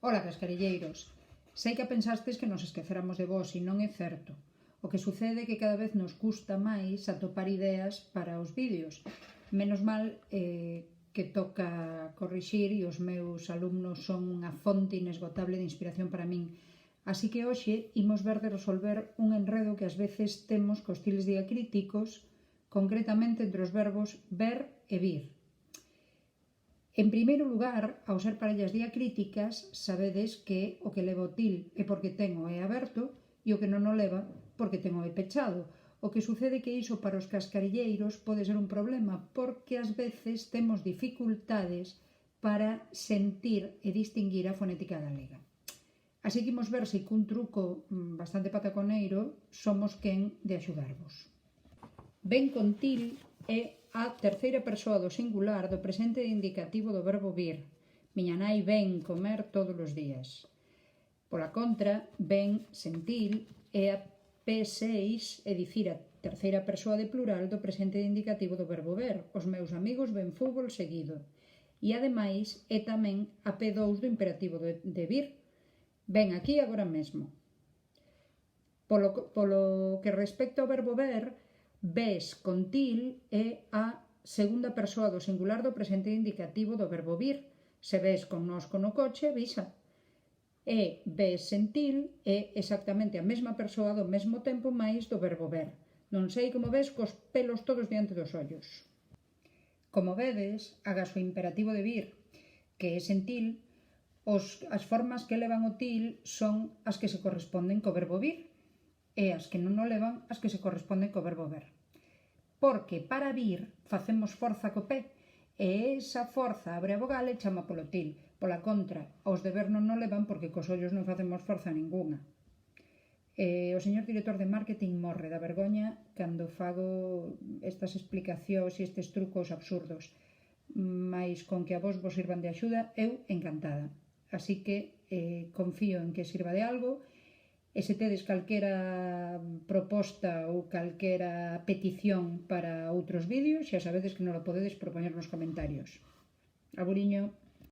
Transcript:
Ola, cascarilleiros. Sei que pensastes que nos esqueceramos de vos e non é certo. O que sucede é que cada vez nos custa máis atopar ideas para os vídeos. Menos mal que toca corrixir e os meus alumnos son unha fonte inesgotable de inspiración para min. Así que hoxe imos ver de resolver un enredo que ás veces temos cos estilos diacríticos, concretamente entre os verbos ver e vir. En primeiro lugar, ao ser parellas diacríticas, sabedes que o que leva o til é porque ten o e aberto e o que non o leva porque ten o e pechado. O que sucede que iso para os cascarilleiros pode ser un problema porque ás veces temos dificultades para sentir e distinguir a fonética galega. Así que imos ver se cun truco bastante pataconeiro somos quen de axudarvos. Ben con til é a terceira persoa do singular do presente indicativo do verbo vir. Miña nai ven comer todos os días. Pola contra, ven sen til é a P6, é dicir, a terceira persoa de plural do presente indicativo do verbo ver. Os meus amigos ven fútbol seguido. E ademais é tamén a P2 do imperativo de vir. Ven aquí agora mesmo. Polo que respecta ao verbo ver, ves con til é a segunda persoa do singular do presente indicativo do verbo vir. Se ves connosco no coche, avisa. E ves sen til é exactamente a mesma persoa do mesmo tempo máis do verbo ver. Non sei como ves cos pelos todos diante dos ollos. Como vedes, agás o imperativo de vir, que é sen til, as formas que levan o til son as que se corresponden co verbo vir e as que non o levan as que se corresponden co verbo ver. Porque para vir facemos forza co pé e esa forza abre a vogal e chama polo til. Pola contra, os de ver non o levan porque cos ollos non facemos forza ningunha. O señor director de marketing morre da vergoña cando fago estas explicacións e estes trucos absurdos. Mais con que a vos sirvan de axuda, eu encantada. Así que confío en que sirva de algo. E se tedes calquera proposta ou calquera petición para outros vídeos, xa sabedes que non o podedes propoñer nos comentarios. Aburiño.